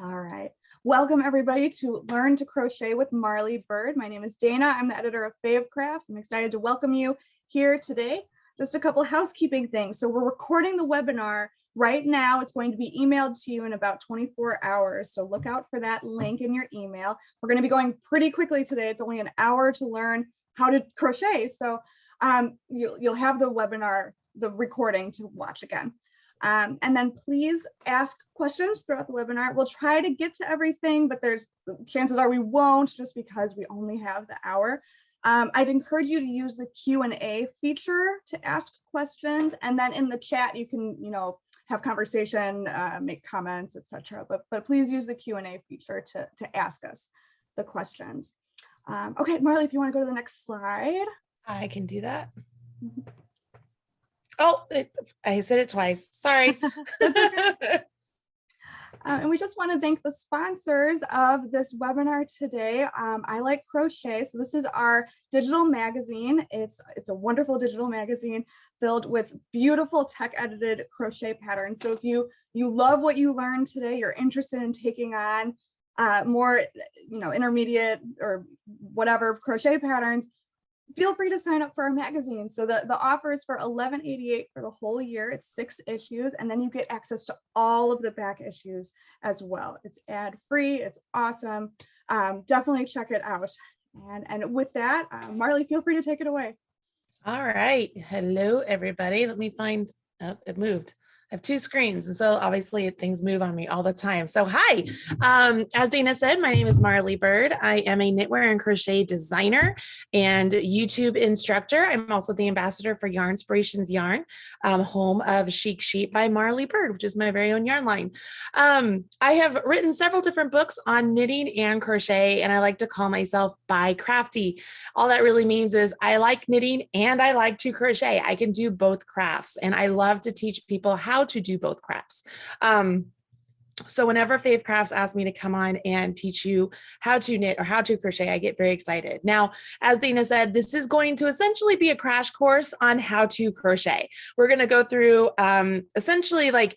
All right. Welcome everybody to Learn to Crochet with Marley Bird. My name is Dana. I'm the editor of Fave Crafts. I'm excited to welcome you here today. Just a couple housekeeping things. So we're recording the webinar right now. It's going to be emailed to you in about 24 hours. So look out for that link in your email. We're going to be going pretty quickly today. It's only an hour to learn how to crochet. So you'll have the webinar, the recording to watch again. And then please ask questions throughout the webinar. We'll try to get to everything, but there's chances are we won't, just because we only have the hour. I'd encourage you to use the Q&A feature to ask questions, and then in the chat you can, have conversation, make comments, etc. But please use the Q&A feature to ask us the questions. Okay, Marley, if you want to go to the next slide. I can do that. Oh, I said it twice. Sorry. And we just want to thank the sponsors of this webinar today. I Like Crochet. So this is our digital magazine. It's a wonderful digital magazine filled with beautiful tech edited crochet patterns. So if you love what you learned today, you're interested in taking on more, intermediate or whatever crochet patterns, feel free to sign up for our magazine. So the offer is for $11.88 for the whole year. It's 6 issues, and then you get access to all of the back issues as well. It's ad-free. It's awesome. Definitely check it out. And with that, Marley, feel free to take it away. All right. Hello, everybody. Let me find, it moved. I have 2 screens, and so obviously things move on me all the time. So hi, as Dana said, my name is Marley Bird. I am a knitwear and crochet designer and YouTube instructor. I'm also the ambassador for Yarnspirations Yarn, home of Chic Sheep by Marley Bird, which is my very own yarn line. I have written several different books on knitting and crochet, and I like to call myself bi crafty. All that really means is I like knitting and I like to crochet. I can do both crafts, and I love to teach people how to do both crafts. So whenever Fave Crafts asks me to come on and teach you how to knit or how to crochet, I get very excited. Now, as Dana said, this is going to essentially be a crash course on how to crochet. We're going to go through essentially like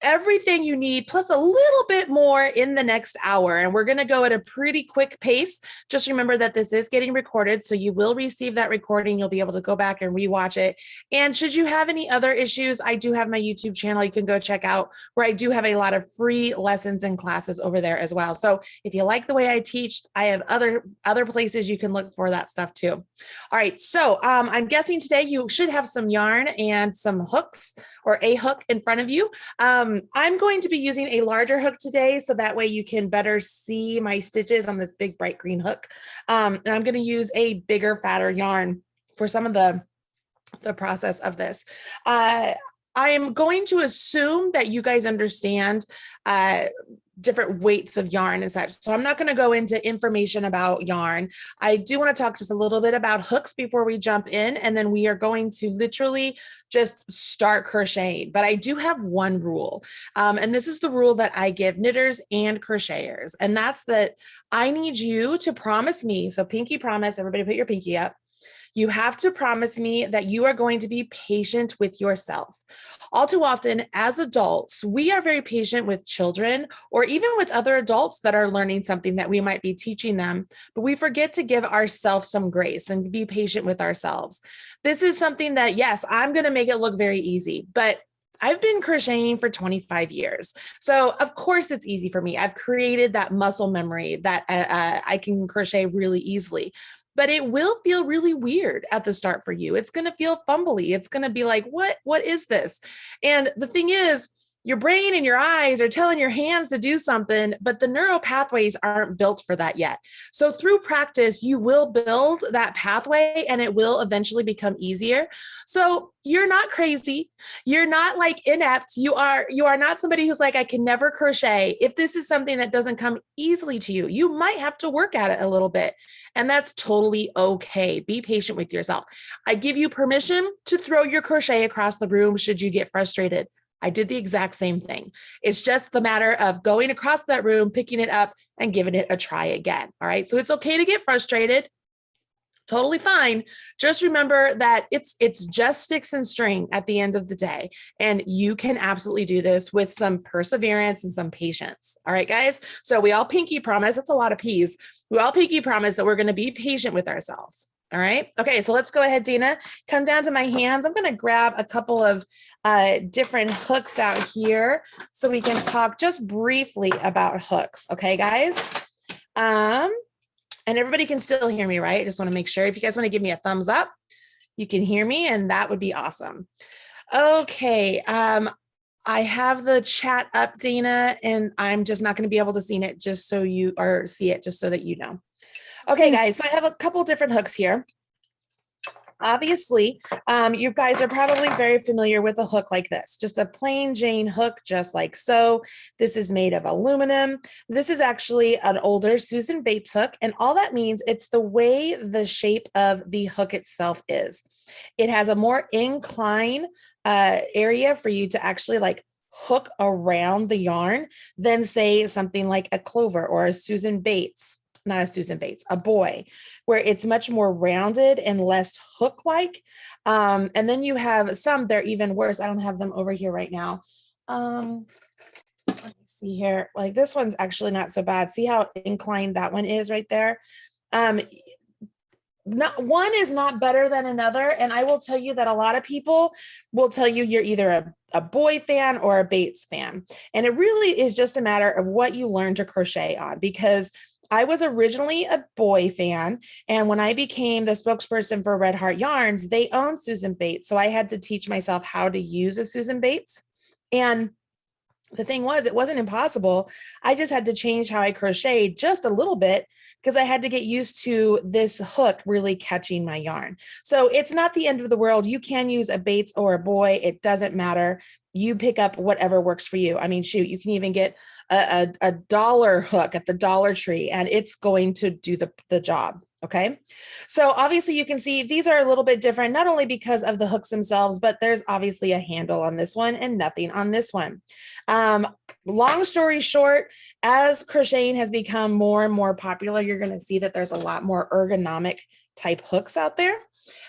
everything you need, plus a little bit more in the next hour. And we're going to go at a pretty quick pace. Just remember that this is getting recorded, so you will receive that recording. You'll be able to go back and rewatch it. And should you have any other issues, I do have my YouTube channel you can go check out, where I do have a lot of free lessons and classes over there as well. So if you like the way I teach, I have other places you can look for that stuff too. All right, so I'm guessing today you should have some yarn and some hooks, or a hook in front of you. I'm going to be using a larger hook today, so that way you can better see my stitches on this big bright green hook. And I'm going to use a bigger, fatter yarn for some of the process of this. I am going to assume that you guys understand different weights of yarn and such. So I'm not going to go into information about yarn. I do want to talk just a little bit about hooks before we jump in, and then we are going to literally just start crocheting. But I do have one rule, and this is the rule that I give knitters and crocheters, and that's that I need you to promise me, so pinky promise, everybody put your pinky up. You have to promise me that you are going to be patient with yourself. All too often, as adults, we are very patient with children or even with other adults that are learning something that we might be teaching them, but we forget to give ourselves some grace and be patient with ourselves. This is something that, yes, I'm going to make it look very easy, but I've been crocheting for 25 years. So of course it's easy for me. I've created that muscle memory that I can crochet really easily. But it will feel really weird at the start for you. It's going to feel fumbly. It's going to be like, what is this? And the thing is, your brain and your eyes are telling your hands to do something, but the neural pathways aren't built for that yet. So through practice, you will build that pathway and it will eventually become easier. So you're not crazy. You're not like inept. You are not somebody who's like, I can never crochet. If this is something that doesn't come easily to you, you might have to work at it a little bit. And that's totally okay. Be patient with yourself. I give you permission to throw your crochet across the room should you get frustrated. I did the exact same thing. It's just the matter of going across that room, picking it up and giving it a try again. All right. So it's okay to get frustrated. Totally fine. Just remember that it's just sticks and string at the end of the day. And you can absolutely do this with some perseverance and some patience. All right, guys. So we all pinky promise, that's a lot of P's. We all pinky promise that we're going to be patient with ourselves. All right. Okay. So let's go ahead, Dina, come down to my hands. I'm going to grab a couple of different hooks out here so we can talk just briefly about hooks. Okay, guys. And everybody can still hear me, right? I just want to make sure if you guys want to give me a thumbs up, you can hear me, and that would be awesome. Okay. I have the chat up, Dana, and I'm just not going to be able to see it just so you or see it just so that you know. Okay, guys, so I have a couple different hooks here. Obviously, you guys are probably very familiar with a hook like this, just a plain Jane hook, just like so. This is made of aluminum. This is actually an older Susan Bates hook, and all that means it's the way the shape of the hook itself is. It has a more incline area for you to actually like hook around the yarn than say something like a Clover or a Susan Bates. Not a Susan Bates, a boy, where it's much more rounded and less hook-like. And then you have some, they're even worse. I don't have them over here right now. Let me see here. Like this one's actually not so bad. See how inclined that one is right there? One is not better than another. And I will tell you that a lot of people will tell you you're either a boy fan or a Bates fan. And it really is just a matter of what you learn to crochet on, because I was originally a boy fan, and when I became the spokesperson for Red Heart Yarns, they own Susan Bates, so I had to teach myself how to use a Susan Bates. And the thing was, it wasn't impossible. I just had to change how I crocheted just a little bit because I had to get used to this hook really catching my yarn. So it's not the end of the world. You can use a Bates or a boy. It doesn't matter. You pick up whatever works for you. I mean, shoot, you can even get a dollar hook at the Dollar Tree and it's going to do the job. Okay. So obviously you can see these are a little bit different, not only because of the hooks themselves, but there's obviously a handle on this one and nothing on this one. Long story short, as crocheting has become more and more popular, you're going to see that there's a lot more ergonomic type hooks out there.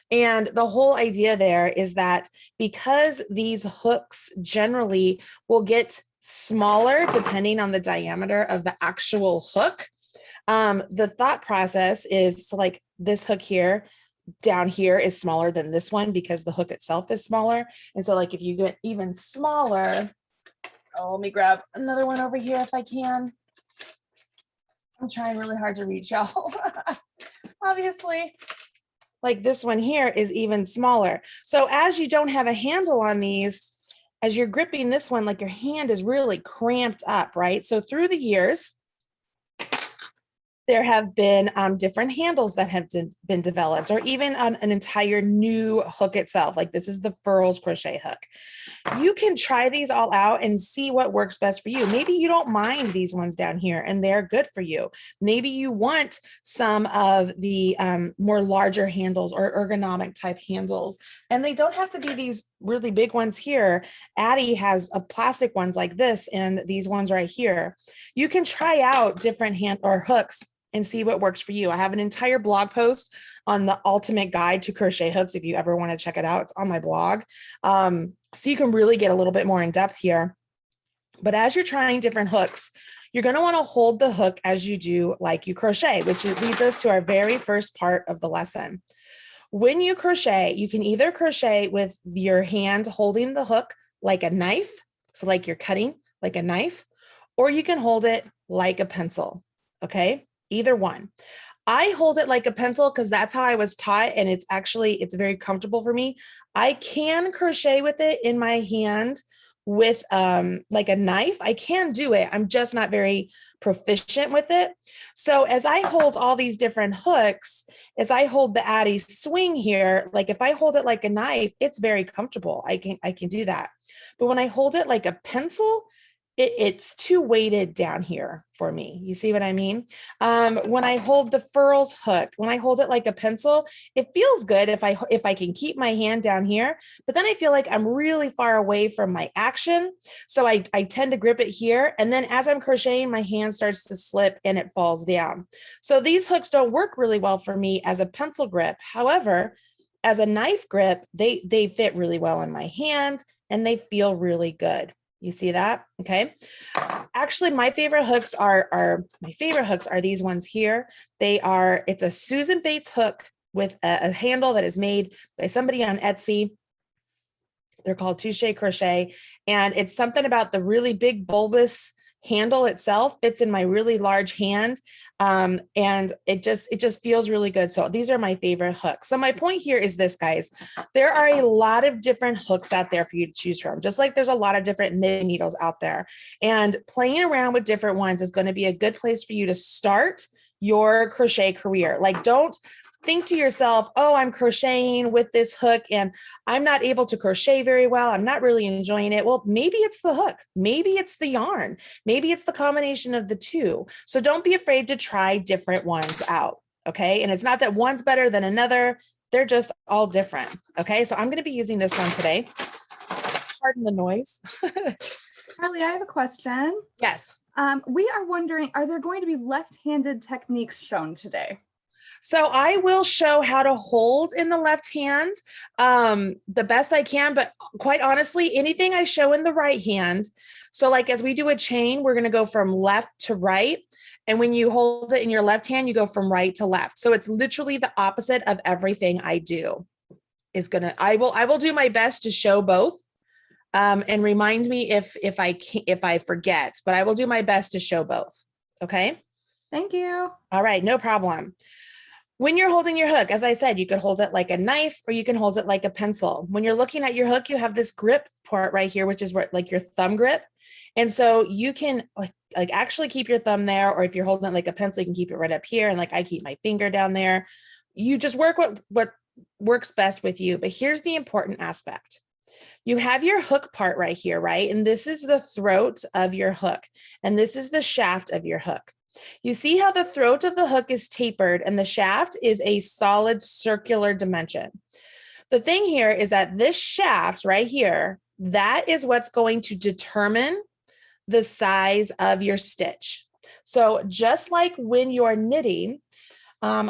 And the whole idea there is that because these hooks generally will get smaller depending on the diameter of the actual hook, the thought process is so like this hook here down here is smaller than this one because the hook itself is smaller. And so like if you get even smaller, let me grab another one over here if I can. I'm trying really hard to reach y'all. Obviously, like this one here is even smaller. So as you don't have a handle on these, as you're gripping this one, like your hand is really cramped up, right? So through the years, there have been different handles that have been developed, or even on an entire new hook itself. Like this is the Furls crochet hook. You can try these all out and see what works best for you. Maybe you don't mind these ones down here and they're good for you. Maybe you want some of the more larger handles or ergonomic type handles, and they don't have to be these really big ones here. Addie has a plastic ones like this and these ones right here. You can try out different hand or hooks and see what works for you. I have an entire blog post on the ultimate guide to crochet hooks. If you ever want to check it out, it's on my blog. So you can really get a little bit more in depth here. But as you're trying different hooks, you're going to want to hold the hook as you do like you crochet, which leads us to our very first part of the lesson. When you crochet, you can either crochet with your hand holding the hook like a knife, so like you're cutting like a knife, or you can hold it like a pencil, okay? Either one. I hold it like a pencil because that's how I was taught, and it's very comfortable for me. I can crochet with it in my hand with like a knife. I can do it. I'm just not very proficient with it. So as I hold all these different hooks, as I hold the Addie swing here, like if I hold it like a knife, it's very comfortable. I can do that. But when I hold it like a pencil, it's too weighted down here for me. You see what I mean? When I hold the furls hook, when I hold it like a pencil, it feels good if I can keep my hand down here, but then I feel like I'm really far away from my action. So I tend to grip it here. And then as I'm crocheting, my hand starts to slip and it falls down. So these hooks don't work really well for me as a pencil grip. However, as a knife grip, they fit really well in my hand and they feel really good. You see that? Okay. Actually, my favorite hooks are these ones here. It's a Susan Bates hook with a handle that is made by somebody on Etsy. They're called Touche Crochet. And it's something about the really big bulbous handle itself fits in my really large hand. And it just feels really good. So these are my favorite hooks. So my point here is this, guys, there are a lot of different hooks out there for you to choose from, just like there's a lot of different knitting needles out there, and playing around with different ones is going to be a good place for you to start your crochet career. Like, don't think to yourself, oh, I'm crocheting with this hook and I'm not able to crochet very well. I'm not really enjoying it. Well, maybe it's the hook. Maybe it's the yarn. Maybe it's the combination of the two. So don't be afraid to try different ones out. Okay. And it's not that one's better than another. They're just all different. Okay. So I'm going to be using this one today. Pardon the noise. Carly, I have a question. Yes. We are wondering, are there going to be left-handed techniques shown today? So I will show how to hold in the left hand the best I can, but quite honestly, anything I show in the right hand. So like as we do a chain, we're going to go from left to right. And when you hold it in your left hand, you go from right to left. So it's literally the opposite of everything I do. I will do my best to show both. And remind me if I forget, but I will do my best to show both. Okay. Thank you. All right. No problem. When you're holding your hook, as I said, you could hold it like a knife or you can hold it like a pencil. When you're looking at your hook, you have this grip part right here, which is where, like your thumb grip. And so you can like actually keep your thumb there, or if you're holding it like a pencil, you can keep it right up here. And like I keep my finger down there. You just work what works best with you. But here's the important aspect. You have your hook part right here, right? And this is the throat of your hook. And this is the shaft of your hook. You see how the throat of the hook is tapered and the shaft is a solid circular dimension. The thing here is that this shaft right here, that is what's going to determine the size of your stitch. So just like when you're knitting, I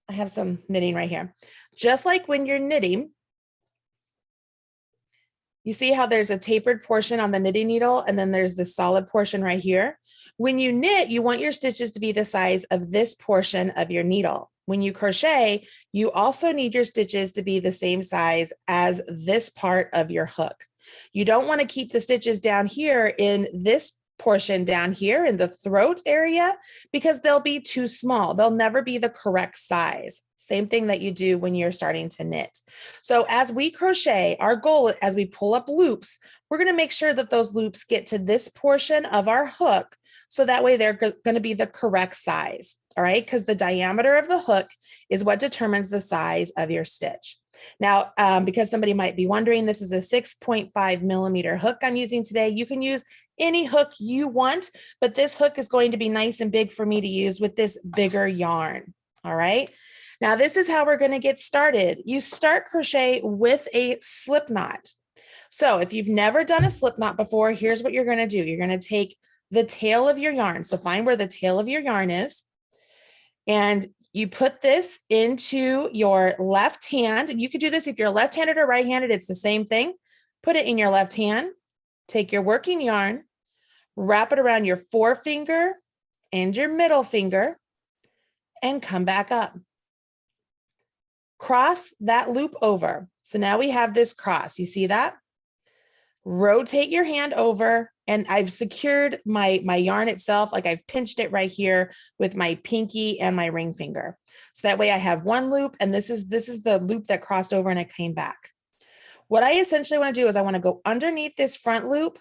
have some knitting right here. Just like when you're knitting, you see how there's a tapered portion on the knitting needle, and then there's the solid portion right here. When you knit, you want your stitches to be the size of this portion of your needle. When you crochet, you also need your stitches to be the same size as this part of your hook. You don't want to keep the stitches down here in this portion down here in the throat area because they'll be too small. They'll never be the correct size. Same thing that you do when you're starting to knit. So as we crochet, our goal as we pull up loops, we're going to make sure that those loops get to this portion of our hook. So that way they're going to be the correct size. All right. Because the diameter of the hook is what determines the size of your stitch. Now, because somebody might be wondering, this is a 6.5 millimeter hook I'm using today. You can use any hook you want, but this hook is going to be nice and big for me to use with this bigger yarn. All right. Now, this is how we're going to get started. You start crochet with a slip knot. So if you've never done a slip knot before, here's what you're going to do. You're going to take the tail of your yarn. So find where the tail of your yarn is. And you put this into your left hand. And you could do this if you're left-handed or right-handed. It's the same thing. Put it in your left hand. Take your working yarn, wrap it around your forefinger and your middle finger, and come back up. Cross that loop over. So now we have this cross. You see that? Rotate your hand over, and I've secured my yarn itself, like I've pinched it right here with my pinky and my ring finger. So that way I have one loop, and this is the loop that crossed over and it came back. What I essentially want to do is I want to go underneath this front loop,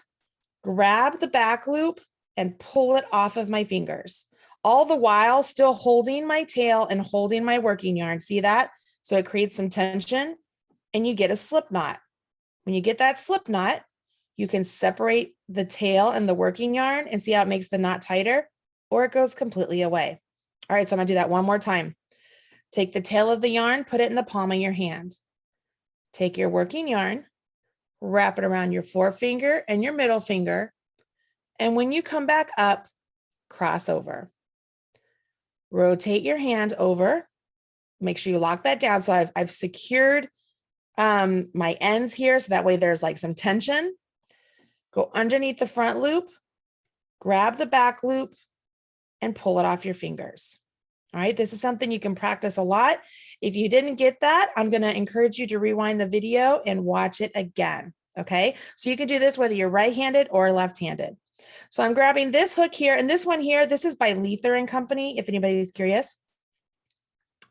grab the back loop, and pull it off of my fingers, all the while still holding my tail and holding my working yarn. See that? So it creates some tension and you get a slip knot. When you get that slip knot, you can separate the tail and the working yarn and see how it makes the knot tighter, or it goes completely away. All right, so I'm gonna do that one more time. Take the tail of the yarn, put it in the palm of your hand. Take your working yarn, wrap it around your forefinger and your middle finger. And when you come back up, cross over. Rotate your hand over. Make sure you lock that down. So I've secured my ends here. So that way there's like some tension. Go underneath the front loop, grab the back loop and pull it off your fingers. All right, this is something you can practice a lot. If you didn't get that, I'm going to encourage you to rewind the video and watch it again. Okay, so you can do this whether you're right-handed or left-handed. So I'm grabbing this hook here and this one here. This is by Lether and Company, if anybody's curious.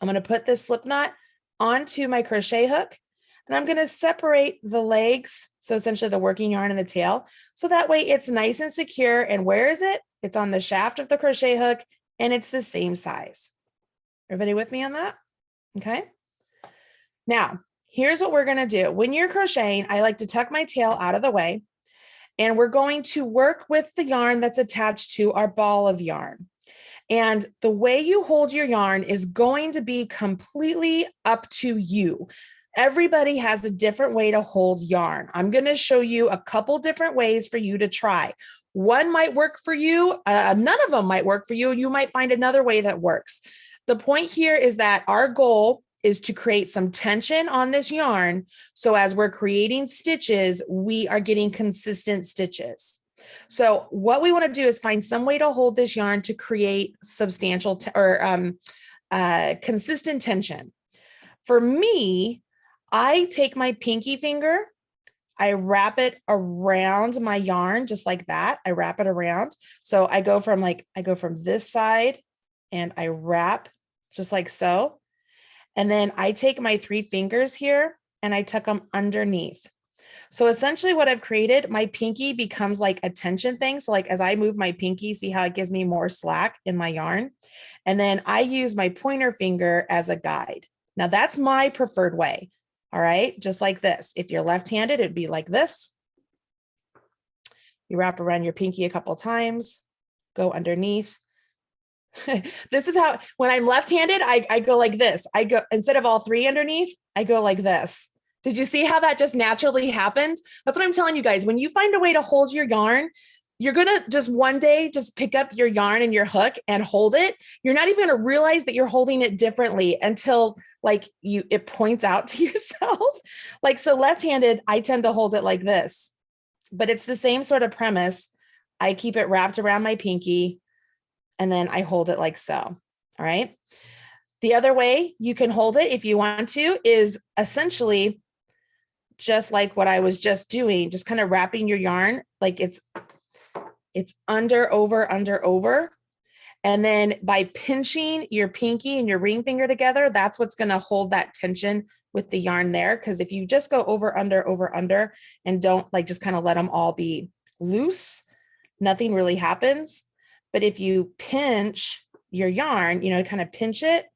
I'm going to put this slip knot onto my crochet hook and I'm going to separate the legs. So essentially the working yarn and the tail. So that way it's nice and secure. And where is it? It's on the shaft of the crochet hook and it's the same size. Everybody with me on that? Okay. Now, here's what we're going to do. When you're crocheting, I like to tuck my tail out of the way and we're going to work with the yarn that's attached to our ball of yarn. And the way you hold your yarn is going to be completely up to you. Everybody has a different way to hold yarn. I'm going to show you a couple different ways for you to try. One might work for you. None of them might work for you. You might find another way that works. The point here is that our goal is to create some tension on this yarn. So as we're creating stitches, we are getting consistent stitches. So what we want to do is find some way to hold this yarn to create substantial consistent tension. For me, I take my pinky finger, I wrap it around my yarn just like that. I wrap it around. So I go from this side and I wrap just like so. And then I take my 3 fingers here and I tuck them underneath. So essentially what I've created, my pinky becomes like a tension thing. So like as I move my pinky, see how it gives me more slack in my yarn. And then I use my pointer finger as a guide. Now that's my preferred way. All right, just like this. If you're left-handed, it'd be like this. You wrap around your pinky a couple times, go underneath. This is how, when I'm left-handed, I go like this. I go, instead of all 3 underneath, I go like this. Did you see how that just naturally happened? That's what I'm telling you guys. When you find a way to hold your yarn, you're going to just one day just pick up your yarn and your hook and hold it. You're not even going to realize that you're holding it differently until it points out to yourself. Like, so left-handed, I tend to hold it like this, but it's the same sort of premise. I keep it wrapped around my pinky and then I hold it like so. All right. The other way you can hold it if you want to is essentially just like what I was just doing, just kind of wrapping your yarn like it's under, over, under, over. And then by pinching your pinky and your ring finger together, that's what's going to hold that tension with the yarn there. Because if you just go over, under, and don't just kind of let them all be loose, nothing really happens. But if you pinch your yarn, kind of pinch it,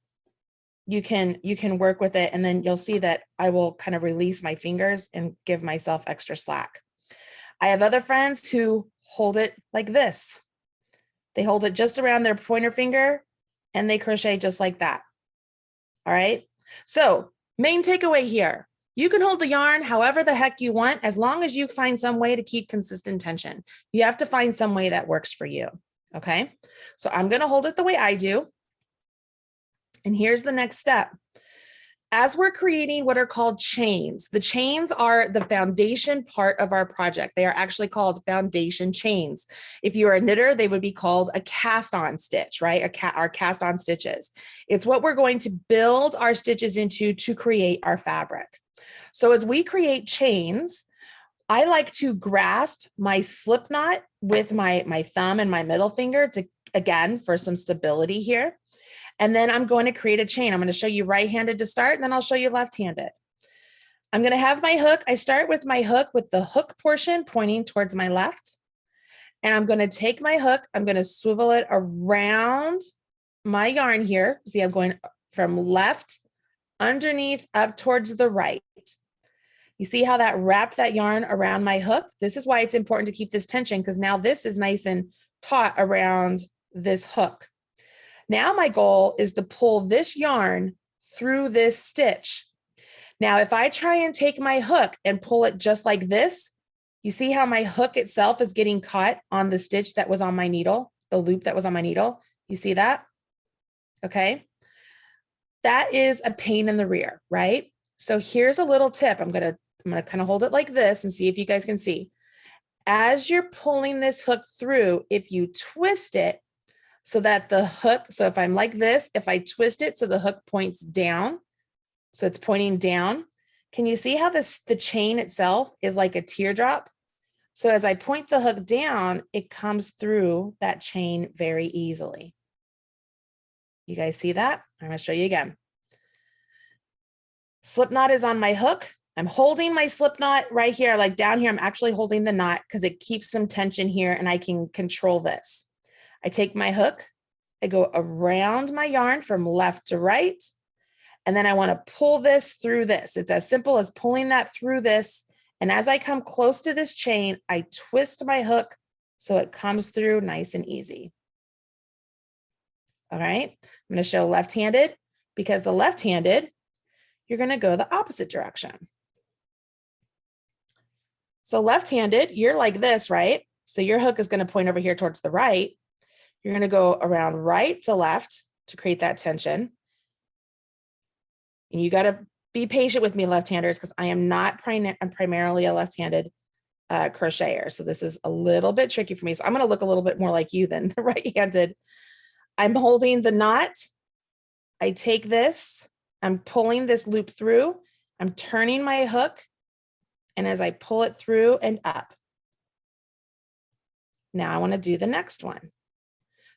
you can work with it. And then you'll see that I will kind of release my fingers and give myself extra slack. I have other friends who hold it like this. They hold it just around their pointer finger and they crochet just like that. All right. So main takeaway here, you can hold the yarn however the heck you want, as long as you find some way to keep consistent tension. You have to find some way that works for you. Okay. So I'm going to hold it the way I do. And here's the next step. As we're creating what are called chains, the chains are the foundation part of our project. They are actually called foundation chains. If you are a knitter, they would be called a cast-on stitch, right? Our cast-on stitches. It's what we're going to build our stitches into to create our fabric. So as we create chains, I like to grasp my slip knot with my thumb and my middle finger to, again, for some stability here. And then I'm going to create a chain. I'm going to show you right-handed to start, and then I'll show you left-handed. I'm going to have my hook. I start with my hook with the hook portion pointing towards my left. And I'm going to take my hook. I'm going to swivel it around my yarn here. See, I'm going from left underneath up towards the right. You see how that wrapped that yarn around my hook? This is why it's important to keep this tension, because now this is nice and taut around this hook. Now my goal is to pull this yarn through this stitch. Now, if I try and take my hook and pull it just like this, you see how my hook itself is getting caught on the stitch that was on my needle, the loop that was on my needle. You see that? Okay. That is a pain in the rear, right? So here's a little tip. I'm going to kind of hold it like this and see if you guys can see. As you're pulling this hook through, if you twist it so that the hook, so if I'm like this, if I twist it so the hook points down, so it's pointing down, can you see how the chain itself is like a teardrop? So as I point the hook down, it comes through that chain very easily. You guys see that? I'm going to show you again. Slip knot is on my hook. I'm holding my slip knot right here, like down here. I'm actually holding the knot because it keeps some tension here and I can control this. I take my hook, I go around my yarn from left to right, and then I want to pull this through this. It's as simple as pulling that through this. And as I come close to this chain, I twist my hook so it comes through nice and easy. All right, I'm going to show left-handed, because the left-handed, you're going to go the opposite direction. So left-handed, you're like this, right? So your hook is going to point over here towards the right. You're going to go around right to left to create that tension. And you got to be patient with me, left-handers, because I am not I'm primarily a left-handed crocheter. So this is a little bit tricky for me. So I'm going to look a little bit more like you than the right-handed. I'm holding the knot. I take this, I'm pulling this loop through, I'm turning my hook, and as I pull it through and up. Now I want to do the next one.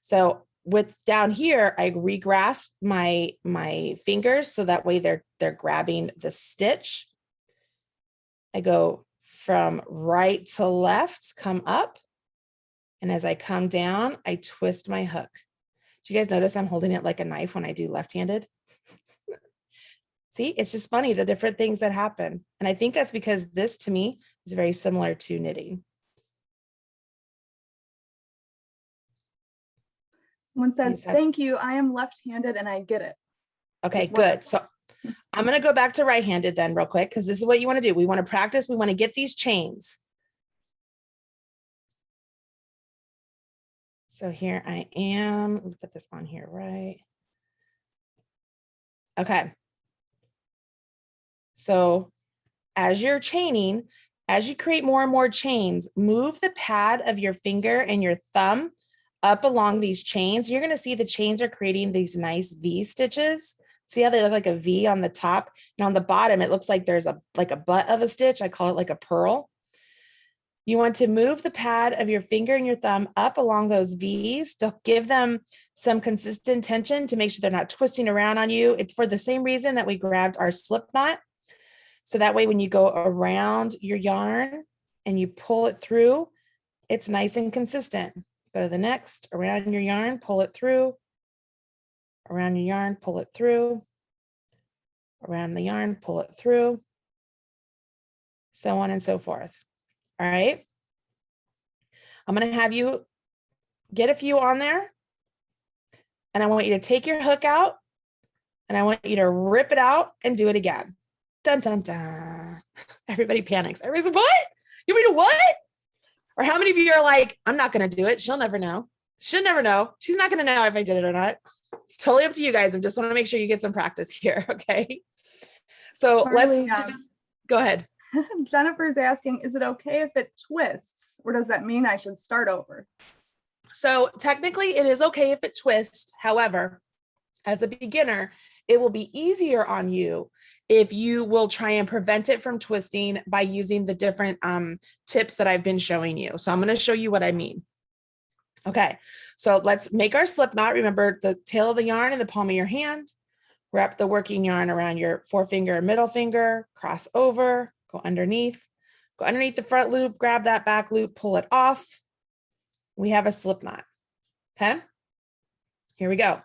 So with down here, I regrasp my fingers so that way they're grabbing the stitch. I go from right to left, come up, and as I come down, I twist my hook. Do you guys notice I'm holding it like a knife when I do left-handed? See, it's just funny, the different things that happen. And I think that's because this to me is very similar to knitting. Someone says, thank you. I am left-handed and I get it. Okay, good. So I'm going to go back to right-handed then real quick, because this is what you want to do. We want to practice. We want to get these chains. So here I am. Let me put this on here, right? Okay. So as you're chaining, as you create more and more chains, move the pad of your finger and your thumb up along these chains. You're going to see the chains are creating these nice V stitches. See how they look like a V on the top, and on the bottom, it looks like there's like a butt of a stitch. I call it like a pearl. You want to move the pad of your finger and your thumb up along those V's to give them some consistent tension to make sure they're not twisting around on you. It's for the same reason that we grabbed our slip knot. So that way, when you go around your yarn and you pull it through, it's nice and consistent. Go to the next, around your yarn, pull it through, around your yarn, pull it through, around the yarn, pull it through, so on and so forth. All right. I'm going to have you get a few on there, and I want you to take your hook out, and I want you to rip it out and do it again. Dun, dun, dun. Everybody panics. Everybody's like, what? You mean what? Or how many of you are like, I'm not going to do it. She'll never know. She'll never know. She's not going to know if I did it or not. It's totally up to you guys. I just want to make sure you get some practice here. Okay. So Marley, let's do this. Go ahead. Jennifer's asking, is it okay if it twists, or does that mean I should start over? So technically it is okay if it twists. However, as a beginner, it will be easier on you if you will try and prevent it from twisting by using the different tips that I've been showing you. So I'm going to show you what I mean. Okay, so let's make our slip knot. Remember the tail of the yarn in the palm of your hand. Wrap the working yarn around your forefinger and middle finger, cross over, go underneath the front loop, grab that back loop, pull it off. We have a slip knot. Okay, here we go.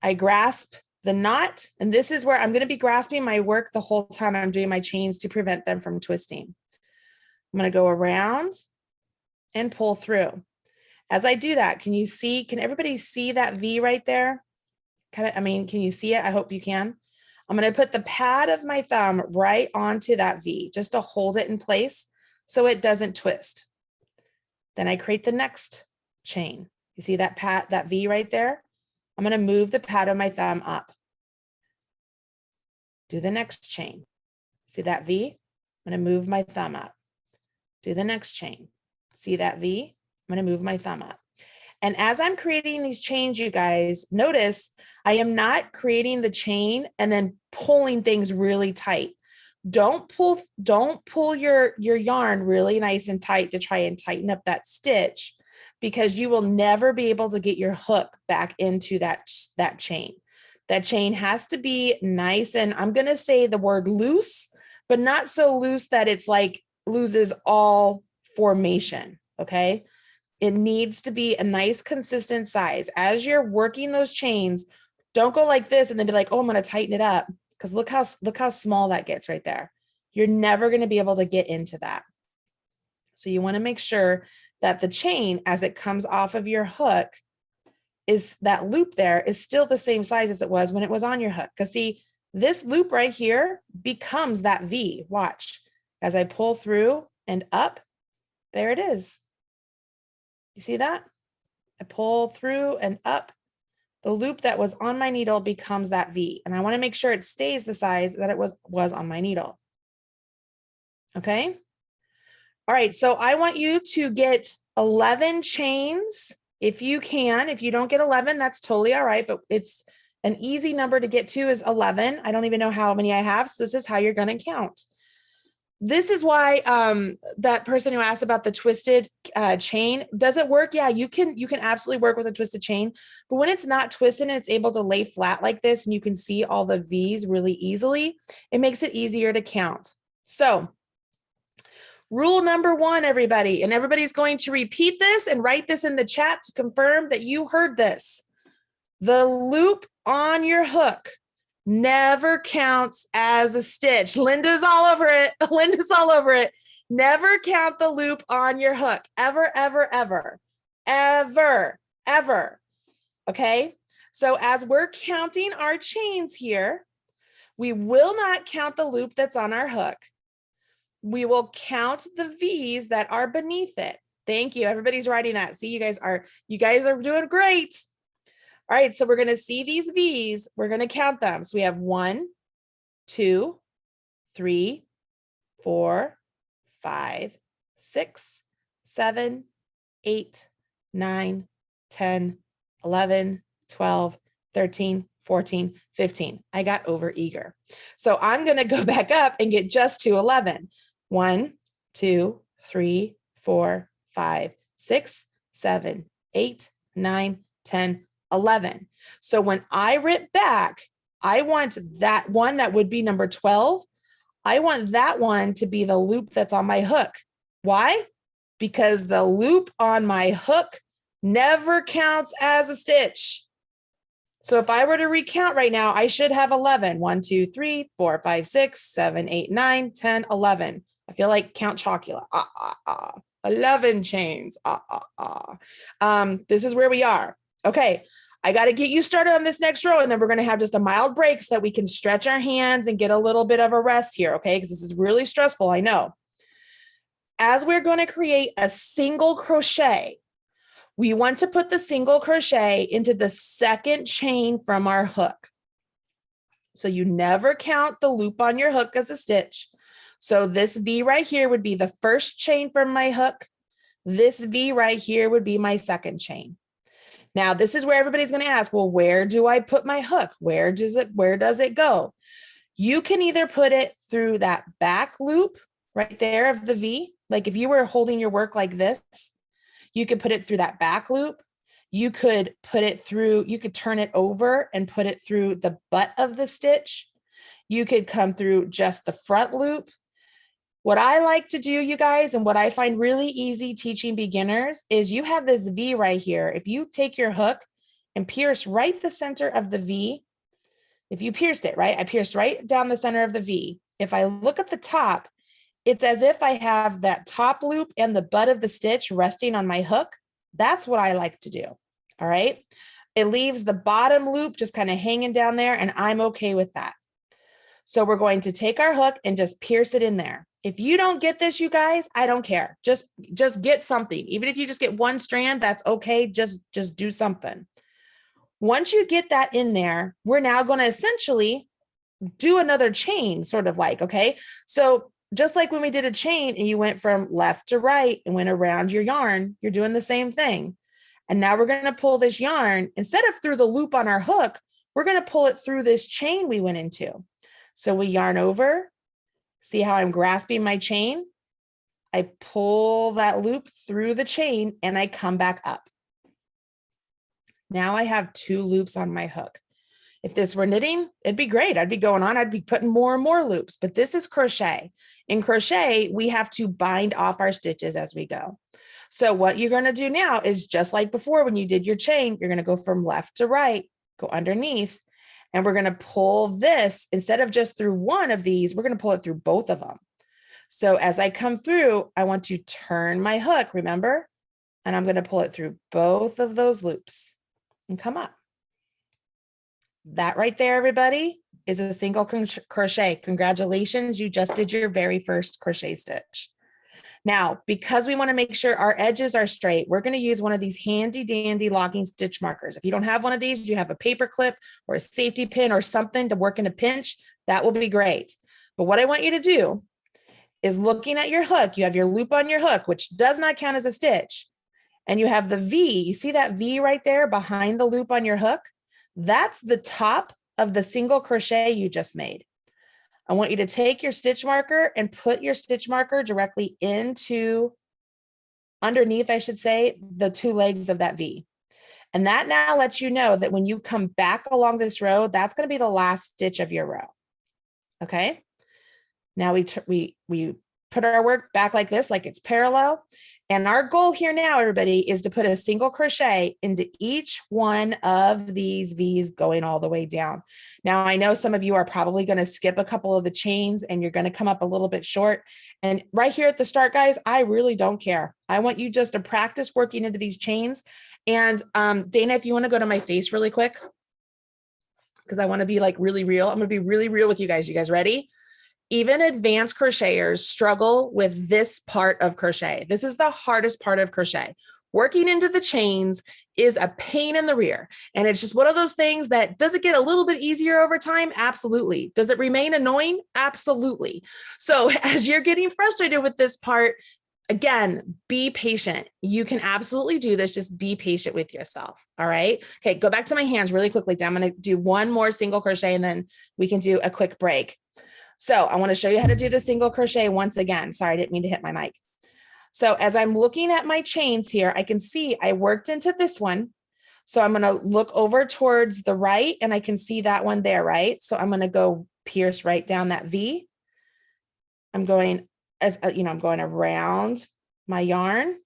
I grasp the knot, and this is where I'm going to be grasping my work the whole time I'm doing my chains to prevent them from twisting. I'm going to go around and pull through. As I do that, can everybody see that V right there? Can you see it? I hope you can. I'm going to put the pad of my thumb right onto that V just to hold it in place so it doesn't twist. Then I create the next chain. You see that V right there? I'm going to move the pad of my thumb up. Do the next chain. See that V? I'm going to move my thumb up. Do the next chain. See that V? I'm going to move my thumb up. And as I'm creating these chains, you guys, notice I am not creating the chain and then pulling things really tight. Don't pull your yarn really nice and tight to try and tighten up that stitch, because you will never be able to get your hook back into that chain. That chain has to be nice, and I'm going to say the word loose, but not so loose that it's like loses all formation. Okay. It needs to be a nice consistent size. As you're working those chains, don't go like this and then be like, oh, I'm going to tighten it up. Because look how small that gets right there. You're never going to be able to get into that. So you want to make sure that the chain, as it comes off of your hook, is that loop there is still the same size as it was when it was on your hook. Because see, this loop right here becomes that V. Watch. As I pull through and up, there it is. You see that? I pull through and up. The loop that was on my needle becomes that V. And I want to make sure it stays the size that it was on my needle. Okay. All right. So I want you to get 11 chains if you can. If you don't get 11, that's totally all right. But it's an easy number to get to is 11. I don't even know how many I have. So this is how you're going to count. This is why that person who asked about the twisted chain, does it work? Yeah, you can absolutely work with a twisted chain, but when it's not twisted and it's able to lay flat like this and you can see all the V's really easily, it makes it easier to count. So rule number 1, everybody, and everybody's going to repeat this and write this in the chat to confirm that you heard this. The loop on your hook never counts as a stitch. Linda's all over it. Linda's all over it. Never count the loop on your hook. Ever, ever, ever, ever, ever. Okay. So as we're counting our chains here, we will not count the loop that's on our hook. We will count the V's that are beneath it. Thank you. Everybody's writing that. See, you guys are doing great. All right, so we're going to see these V's. We're going to count them. So we have 1, 2, 3, 4, 5, 6, 7, 8, 9, 10, 11, 12, 13, 14, 15. I got over eager. So I'm going to go back up and get just to 11. 1, 2, 3, 4, 5, 6, 7, 8, 9, 10, 11. So when I rip back, I want that one that would be number 12. I want that one to be the loop that's on my hook. Why? Because the loop on my hook never counts as a stitch. So if I were to recount right now, I should have 11. 1, 2, 3, 4, 5, 6, 7, 8, 9, 10, 11. I feel like Count Chocula. 11 chains. This is where we are. Okay, I got to get you started on this next row, and then we're going to have just a mild break so that we can stretch our hands and get a little bit of a rest here, okay? Because this is really stressful, I know. As we're going to create a single crochet, we want to put the single crochet into the second chain from our hook. So you never count the loop on your hook as a stitch. So this V right here would be the first chain from my hook. This V right here would be my second chain. Now, this is where everybody's going to ask, well, where do I put my hook? Where does it go? You can either put it through that back loop right there of the V. Like if you were holding your work like this, you could put it through that back loop. You could put it through, you could turn it over and put it through the butt of the stitch. You could come through just the front loop. What I like to do, you guys, and what I find really easy teaching beginners is you have this V right here. If you take your hook and pierce right the center of the V, if you pierced it, right? I pierced right down the center of the V. If I look at the top, it's as if I have that top loop and the butt of the stitch resting on my hook. That's what I like to do. All right. It leaves the bottom loop just kind of hanging down there, and I'm okay with that. So we're going to take our hook and just pierce it in there. If you don't get this, you guys, I don't care. Just get something. Even if you just get one strand, that's okay. Just do something. Once you get that in there, we're now going to essentially do another chain, sort of like, okay? So just like when we did a chain and you went from left to right and went around your yarn, you're doing the same thing. And now we're going to pull this yarn, instead of through the loop on our hook, we're going to pull it through this chain we went into. So we yarn over, see how I'm grasping my chain? I pull that loop through the chain and I come back up. Now I have 2 loops on my hook. If this were knitting, it'd be great. I'd be going on, I'd be putting more and more loops, but this is crochet. In crochet, we have to bind off our stitches as we go. So what you're going to do now is just like before, when you did your chain, you're going to go from left to right, go underneath, and we're going to pull this instead of just through one of these, we're going to pull it through both of them. So as I come through, I want to turn my hook, remember? And I'm going to pull it through both of those loops and come up. That right there, everybody, is a single crochet. Congratulations, you just did your very first crochet stitch. Now, because we want to make sure our edges are straight, we're going to use one of these handy dandy locking stitch markers. If you don't have one of these, you have a paper clip or a safety pin or something to work in a pinch, that will be great. But what I want you to do is, looking at your hook, you have your loop on your hook, which does not count as a stitch. And you have the V, you see that V right there behind the loop on your hook? That's the top of the single crochet you just made. I want you to take your stitch marker and put your stitch marker directly into, underneath, I should say, the 2 legs of that V. And that now lets you know that when you come back along this row, that's going to be the last stitch of your row. Okay. Now we put our work back like this, like it's parallel. And our goal here now, everybody, is to put a single crochet into each one of these V's going all the way down. Now, I know some of you are probably going to skip a couple of the chains and you're going to come up a little bit short. And right here at the start, guys, I really don't care. I want you just to practice working into these chains. And Dana, if you want to go to my face really quick, because I want to be like really real. I'm going to be really real with you guys. You guys ready? Even advanced crocheters struggle with this part of crochet. This is the hardest part of crochet. Working into the chains is a pain in the rear. And it's just one of those things that, does it get a little bit easier over time? Absolutely. Does it remain annoying? Absolutely. So as you're getting frustrated with this part, again, be patient. You can absolutely do this. Just be patient with yourself. All right. Okay. Go back to my hands really quickly. I'm going to do one more single crochet and then we can do a quick break. So I want to show you how to do the single crochet once again. Sorry, I didn't mean to hit my mic. So as I'm looking at my chains here, I can see I worked into this one. So I'm going to look over towards the right and I can see that one there, right? So I'm going to go pierce right down that V. I'm going, I'm going around my yarn,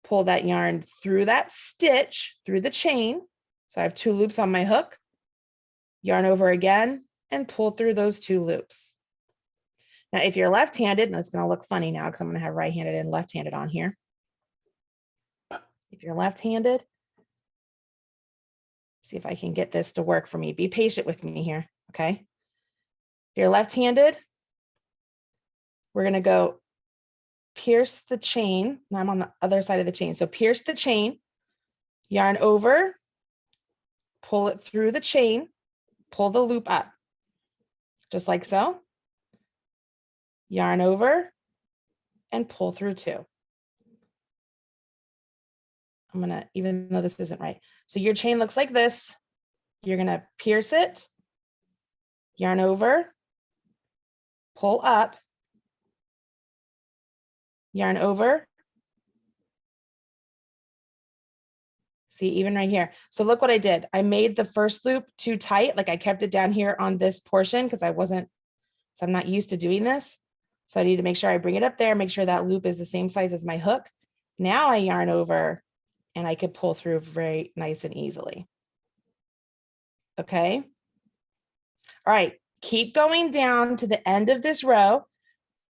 pull that yarn through that stitch, through the chain. So I have 2 loops on my hook, yarn over again, and pull through those 2 loops. Now, if you're left-handed, and it's going to look funny now because I'm going to have right-handed and left-handed on here. If you're left-handed, see if I can get this to work for me. Be patient with me here, okay? If you're left-handed, we're going to go pierce the chain. Now I'm on the other side of the chain. So pierce the chain, yarn over, pull it through the chain, pull the loop up. Just like so, yarn over and pull through 2. I'm gonna, even though this isn't right. So your chain looks like this. You're gonna pierce it, yarn over, pull up, yarn over. See, even right here. So look what I did. I made the first loop too tight. Like I kept it down here on this portion because so I'm not used to doing this. So I need to make sure I bring it up there, make sure that loop is the same size as my hook. Now I yarn over and I could pull through very nice and easily. Okay. All right, keep going down to the end of this row.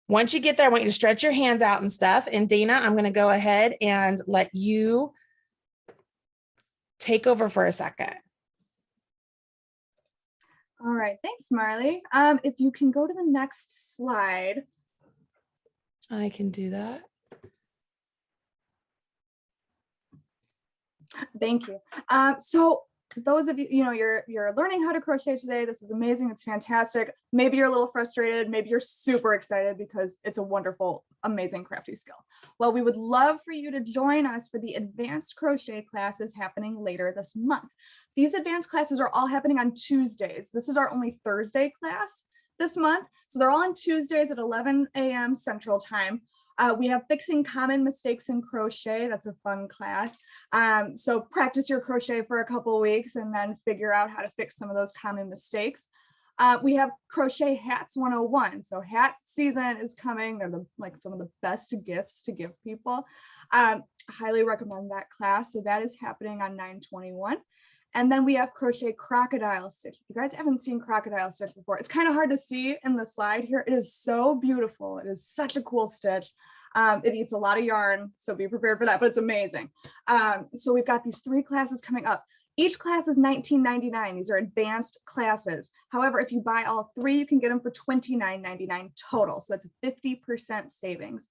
Once you get there, I want you to stretch your hands out and stuff. And Dana, I'm going to go ahead and let you take over for a second. All right, thanks, Marley. If you can go to the next slide. I can do that. Thank you. So those of you, you're learning how to crochet today. This is amazing. It's fantastic. Maybe you're a little frustrated. Maybe you're super excited because it's a wonderful, amazing crafty skill. Well, we would love for you to join us for the advanced crochet classes happening later this month. These advanced classes are all happening on Tuesdays. This is our only Thursday class this month. So they're all on Tuesdays at 11 a.m. Central Time. We have Fixing Common Mistakes in Crochet. That's a fun class. So practice your crochet for a couple of weeks and then figure out how to fix some of those common mistakes. We have Crochet Hats 101. So hat season is coming. They're some of the best gifts to give people. Highly recommend that class. So that is happening on 9/21. And then we have Crochet Crocodile Stitch. If you guys haven't seen Crocodile Stitch before, it's kind of hard to see in the slide here. It is so beautiful. It is such a cool stitch. It eats a lot of yarn, so be prepared for that, but it's amazing. So we've got these 3 classes coming up. Each class is $19.99. These are advanced classes. However, if you buy all 3, you can get them for $29.99 total. So that's a 50% savings.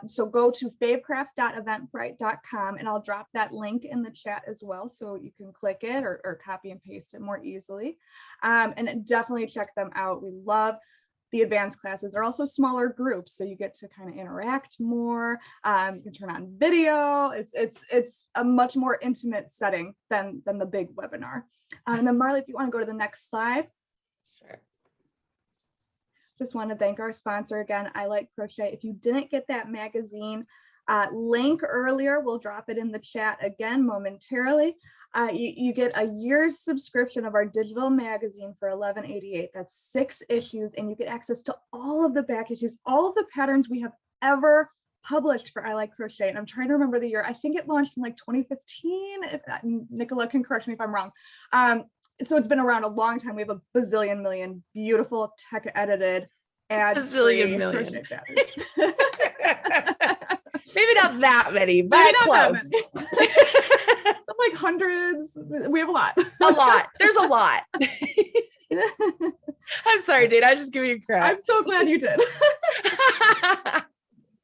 So go to favecrafts.eventbrite.com and I'll drop that link in the chat as well, so you can click it or copy and paste it more easily. And definitely check them out. We love the advanced classes. They're also smaller groups, so you get to kind of interact more. You can turn on video. It's a much more intimate setting than the big webinar. And then Marley, if you want to go to the next slide. Sure. Just want to thank our sponsor again, I Like Crochet. If you didn't get that magazine link earlier, we'll drop it in the chat again momentarily. You get a year's subscription of our digital magazine for $11.88. That's 6 issues, and you get access to all of the back issues, all of the patterns we have ever published for I Like Crochet. And I'm trying to remember the year. I think it launched in like 2015. If Nicola can correct me if I'm wrong. So it's been around a long time. We have a bazillion million beautiful tech edited ad-free crochet patterns. Maybe not that many, but close. Some like hundreds. We have a lot. A lot. There's a lot. I'm sorry, Dana. I was just giving you crap. I'm so glad you did.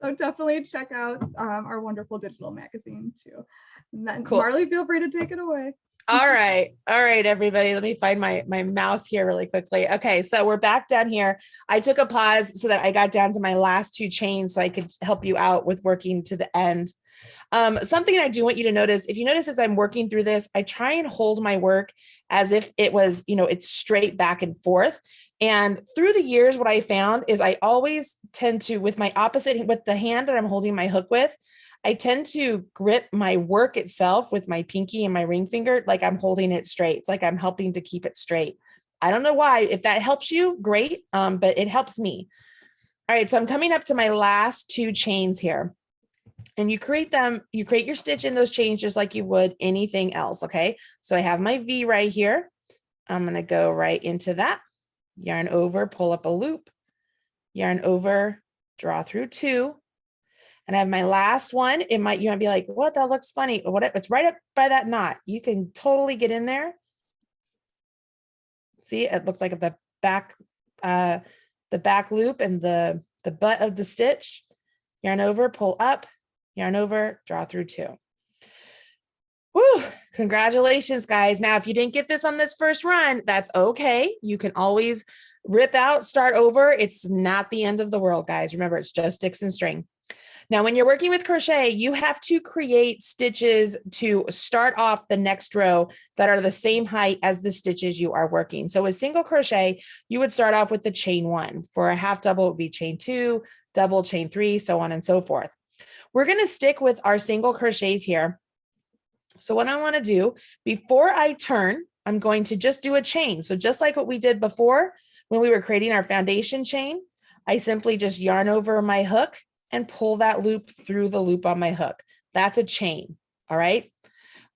So definitely check out our wonderful digital magazine too. And then cool. Marley, feel free to take it away. All right, everybody. Let me find my mouse here really quickly. Okay, so we're back down here. I took a pause so that I got down to my last 2 chains so I could help you out with working to the end. Something I do want you to notice, if you notice as I'm working through this, I try and hold my work as if it was, it's straight back and forth. And through the years, what I found is I always tend to, with my opposite, with the hand that I'm holding my hook with, I tend to grip my work itself with my pinky and my ring finger, like I'm holding it straight. It's like I'm helping to keep it straight. I don't know why. If that helps you, great. But it helps me. All right. So I'm coming up to my last 2 chains here. And you create your stitch in those chains just like you would anything else. Okay. So I have my V right here. I'm going to go right into that. Yarn over, pull up a loop, yarn over, draw through 2. And I have my last one. You might be like, what? That looks funny. What? It's right up by that knot. You can totally get in there. See, it looks like the back loop and the butt of the stitch. Yarn over, pull up, yarn over, draw through 2. Woo! Congratulations, guys. Now, if you didn't get this on this first run, that's okay. You can always rip out, start over. It's not the end of the world, guys. Remember, it's just sticks and string. Now, when you're working with crochet, you have to create stitches to start off the next row that are the same height as the stitches you are working. So with single crochet, you would start off with the chain 1. For a half double, it would be chain 2, double, chain 3, so on and so forth. We're going to stick with our single crochets here. So what I want to do, before I turn, I'm going to just do a chain. So just like what we did before when we were creating our foundation chain, I simply just yarn over my hook and pull that loop through the loop on my hook. That's a chain. All right.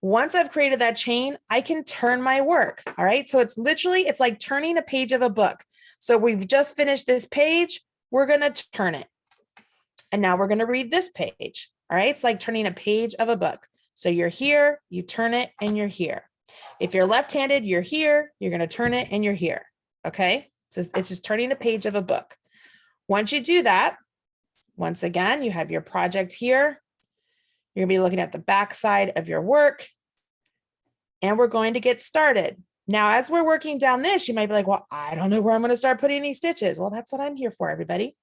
Once I've created that chain, I can turn my work. All right. So it's literally, it's like turning a page of a book. So we've just finished this page. We're going to turn it. And now we're going to read this page. All right. It's like turning a page of a book. So you're here, you turn it, and you're here. If you're left-handed, you're here, you're going to turn it, and you're here. Okay. So it's just turning a page of a book. Once you do that, once again, you have your project here. You're gonna be looking at the back side of your work, and we're going to get started. Now, as we're working down this, you might be like, well, I don't know where I'm going to start putting any stitches. Well, that's what I'm here for, everybody.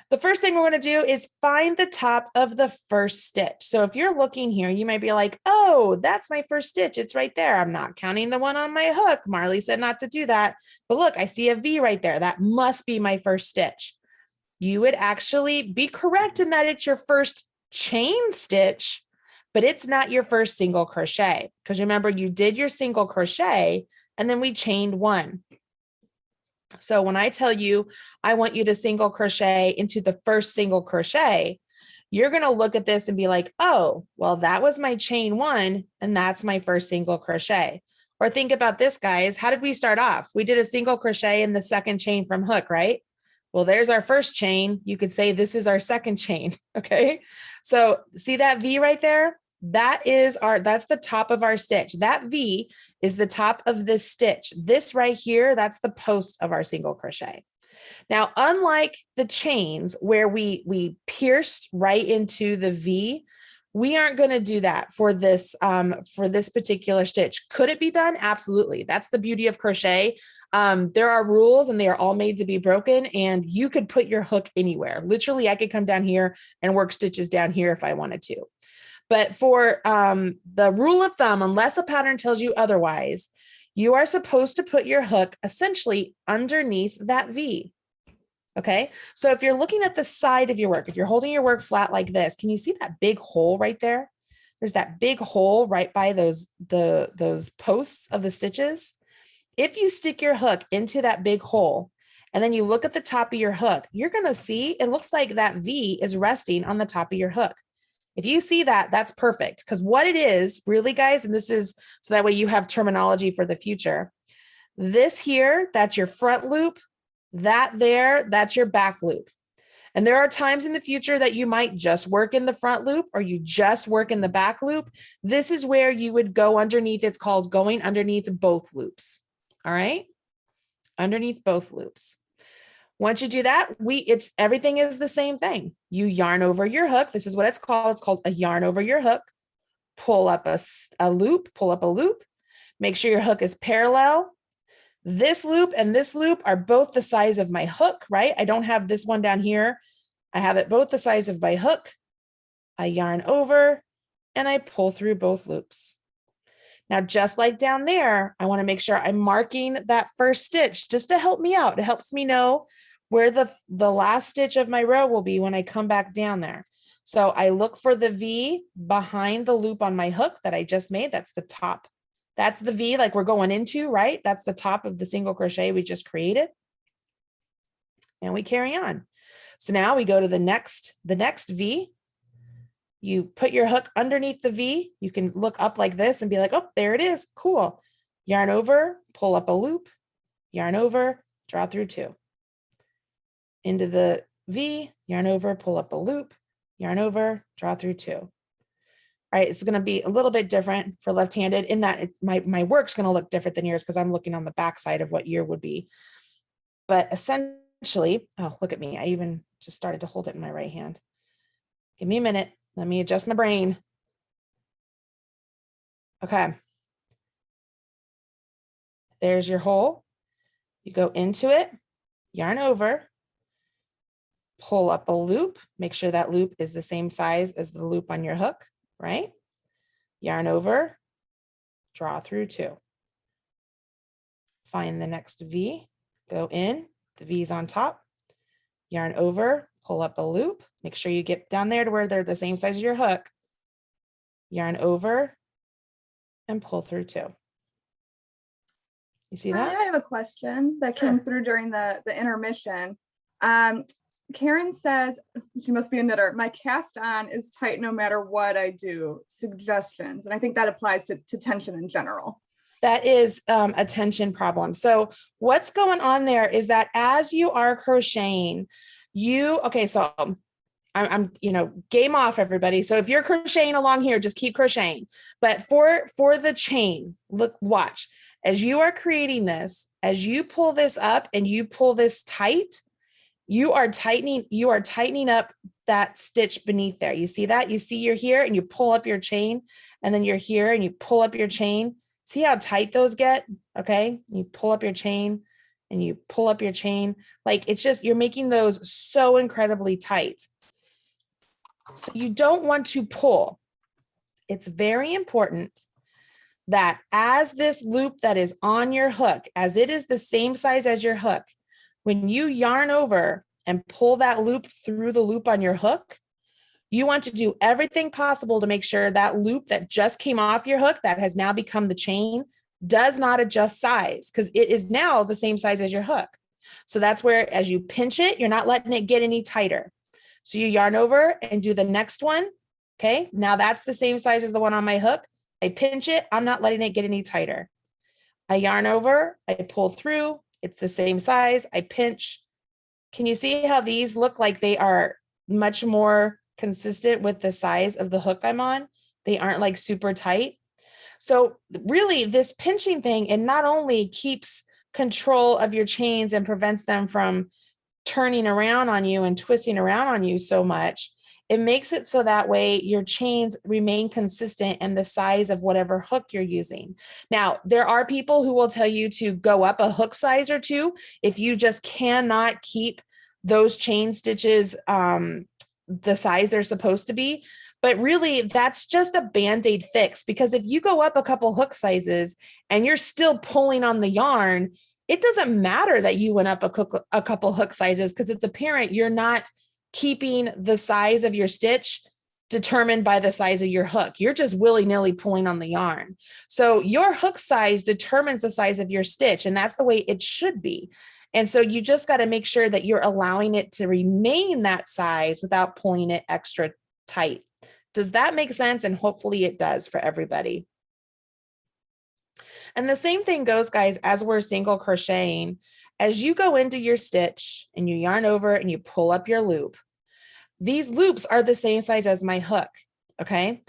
The first thing we're going to do is find the top of the first stitch. So if you're looking here, you might be like, oh, that's my first stitch. It's right there. I'm not counting the one on my hook. Marley said not to do that. But look, I see a V right there. That must be my first stitch. You would actually be correct in that it's your first chain stitch, but it's not your first single crochet, because remember, you did your single crochet and then we chained one. So when I tell you, I want you to single crochet into the first single crochet, you're going to look at this and be like, oh, well, that was my chain one, and that's my first single crochet. Or think about this, guys. How did we start off? We did a single crochet in the second chain from hook, right? Well, there's our first chain. You could say this is our second chain. Okay. So see that V right there? That's the top of our stitch. That V is the top of this stitch. This right here, that's the post of our single crochet. Now, unlike the chains where we pierced right into the V, we aren't going to do that for this particular stitch. Could it be done? Absolutely. That's the beauty of crochet. There are rules and they are all made to be broken, and you could put your hook anywhere. Literally, I could come down here and work stitches down here if I wanted to. But for the rule of thumb, unless a pattern tells you otherwise, you are supposed to put your hook essentially underneath that V. Okay, so if you're looking at the side of your work, if you're holding your work flat like this, can you see that big hole right there? There's that big hole right by those posts of the stitches. If you stick your hook into that big hole and then you look at the top of your hook, you're going to see it looks like that V is resting on the top of your hook. If you see that, that's perfect, because what it is really, guys, and this is so that way you have terminology for the future. This here, that's your front loop. That there, that's your back loop. And there are times in the future that you might just work in the front loop or you just work in the back loop. This is where you would go underneath. It's called going underneath both loops. All right. Underneath both loops. Once you do that, everything is the same thing. You yarn over your hook. This is what it's called. It's called a yarn over your hook. Pull up a loop, pull up a loop. Make sure your hook is parallel. This loop and this loop are both the size of my hook, right? I don't have this one down here. I have it both the size of my hook. I yarn over and I pull through both loops. Now, just like down there, I want to make sure I'm marking that first stitch just to help me out. It helps me know where the last stitch of my row will be when I come back down there. So I look for the V behind the loop on my hook that I just made. That's the top. That's the V like we're going into, right? That's the top of the single crochet we just created. And we carry on. So now we go to the next V. You put your hook underneath the V. You can look up like this and be like, oh, there it is. Cool. Yarn over, pull up a loop, yarn over, draw through two. Into the V, yarn over, pull up a loop, yarn over, draw through two. All right, it's going to be a little bit different for left-handed in that my work's going to look different than yours because I'm looking on the back side of what your would be. But essentially, oh, look at me. I even just started to hold it in my right hand. Give me a minute. Let me adjust my brain. Okay. There's your hole. You go into it, yarn over, pull up a loop. Make sure that loop is the same size as the loop on your hook. Right? Yarn over, draw through two. Find the next V, go in, the V's on top, yarn over, pull up a loop. Make sure you get down there to where they're the same size as your hook. Yarn over and pull through two. You see that? I have a question that came through during the intermission. Karen says, she must be a knitter, my cast on is tight no matter what I do. Suggestions. And I think that applies to tension in general. That is a tension problem. So what's going on there is that as you are crocheting, so I'm game off, everybody. So if you're crocheting along here, just keep crocheting. But for the chain, watch. As you are creating this, as you pull this up and you pull this tight, you are tightening up that stitch beneath there. You see that? You see you're here and you pull up your chain, and then you're here and you pull up your chain. See how tight those get? Okay. You pull up your chain and you pull up your chain. Like it's just, you're making those so incredibly tight. So you don't want to pull. It's very important that as this loop that is on your hook, as it is the same size as your hook, when you yarn over and pull that loop through the loop on your hook, you want to do everything possible to make sure that loop that just came off your hook that has now become the chain does not adjust size, because it is now the same size as your hook. So that's where, as you pinch it, you're not letting it get any tighter. So you yarn over and do the next one. Okay, now that's the same size as the one on my hook. I pinch it, I'm not letting it get any tighter. I yarn over, I pull through, it's the same size, I pinch. Can you see how these look like they are much more consistent with the size of the hook I'm on? They aren't like super tight. So really this pinching thing, it not only keeps control of your chains and prevents them from turning around on you and twisting around on you so much, it makes it so that way your chains remain consistent in the size of whatever hook you're using. Now, there are people who will tell you to go up a hook size or two if you just cannot keep those chain stitches the size they're supposed to be. But really, that's just a Band-Aid fix, because if you go up a couple hook sizes and you're still pulling on the yarn, it doesn't matter that you went up a couple hook sizes, because it's apparent you're not keeping the size of your stitch determined by the size of your hook. You're just willy-nilly pulling on the yarn. So your hook size determines the size of your stitch, and that's the way it should be. And so you just got to make sure that you're allowing it to remain that size without pulling it extra tight. Does that make sense? And hopefully it does for everybody. And the same thing goes, guys, as we're single crocheting. As you go into your stitch and you yarn over and you pull up your loop, these loops are the same size as my hook, okay?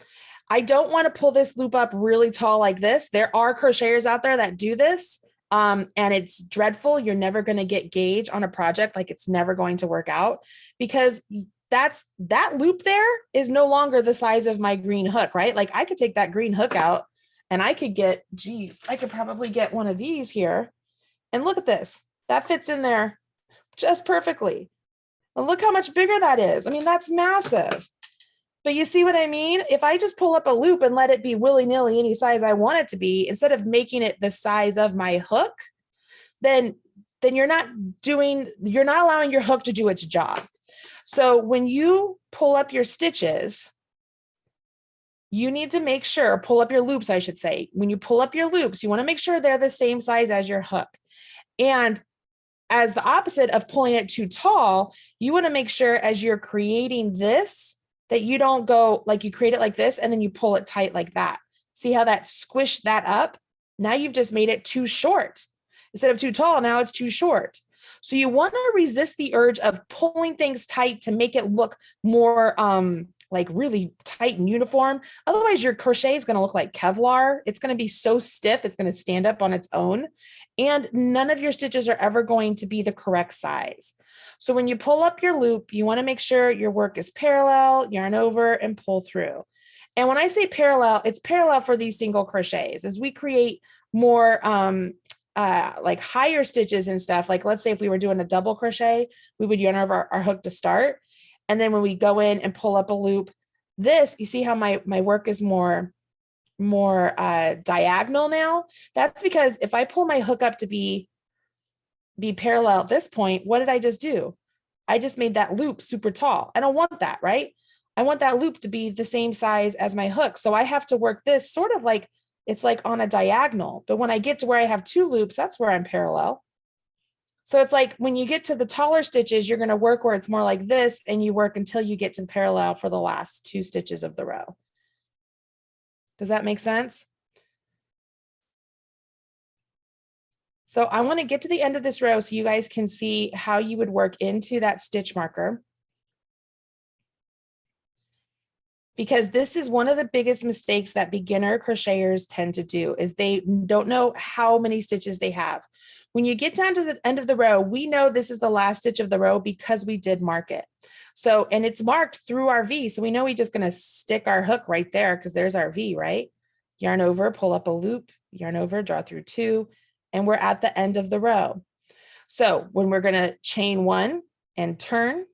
I don't want to pull this loop up really tall like this. There are crocheters out there that do this, and it's dreadful. You're never going to get gauge on a project. Like, it's never going to work out, because that loop there is no longer the size of my green hook, right? Like, I could take that green hook out and I could get, I could probably get one of these here, and look at this. That fits in there just perfectly. And look how much bigger that is. I mean, that's massive. But you see what I mean? If I just pull up a loop and let it be willy-nilly any size I want it to be, instead of making it the size of my hook, then you're not allowing your hook to do its job. So when you pull up your stitches, you need to make sure, pull up your loops, I should say. When you pull up your loops, you want to make sure they're the same size as your hook. And as the opposite of pulling it too tall, you want to make sure as you're creating this, that you don't go like you create it like this and then you pull it tight like that. See how that squished that up? Now you've just made it too short. Instead of too tall, now it's too short. So you want to resist the urge of pulling things tight to make it look more like really tight and uniform. Otherwise, your crochet is going to look like Kevlar. It's going to be so stiff, it's going to stand up on its own. And none of your stitches are ever going to be the correct size. So when you pull up your loop, you want to make sure your work is parallel, yarn over, and pull through. And when I say parallel, it's parallel for these single crochets. As we create more like higher stitches and stuff, like let's say if we were doing a double crochet, we would yarn over our hook to start. And then when we go in and pull up a loop, this, you see how my work is more diagonal now? That's because if I pull my hook up to be parallel at this point, what did I just do? I just made that loop super tall. I don't want that, right? I want that loop to be the same size as my hook. So I have to work this sort of like, it's like on a diagonal. But when I get to where I have two loops, that's where I'm parallel. So it's like when you get to the taller stitches, you're going to work where it's more like this, and you work until you get to the parallel for the last 2 stitches of the row. Does that make sense? So I want to get to the end of this row so you guys can see how you would work into that stitch marker. Because this is one of the biggest mistakes that beginner crocheters tend to do, is they don't know how many stitches they have. When you get down to the end of the row, we know this is the last stitch of the row because we did mark it. So, and it's marked through our V. So we know we're just going to stick our hook right there because there's our V, right? Yarn over, pull up a loop, yarn over, draw through 2, and we're at the end of the row. So when we're going to chain 1 and turn,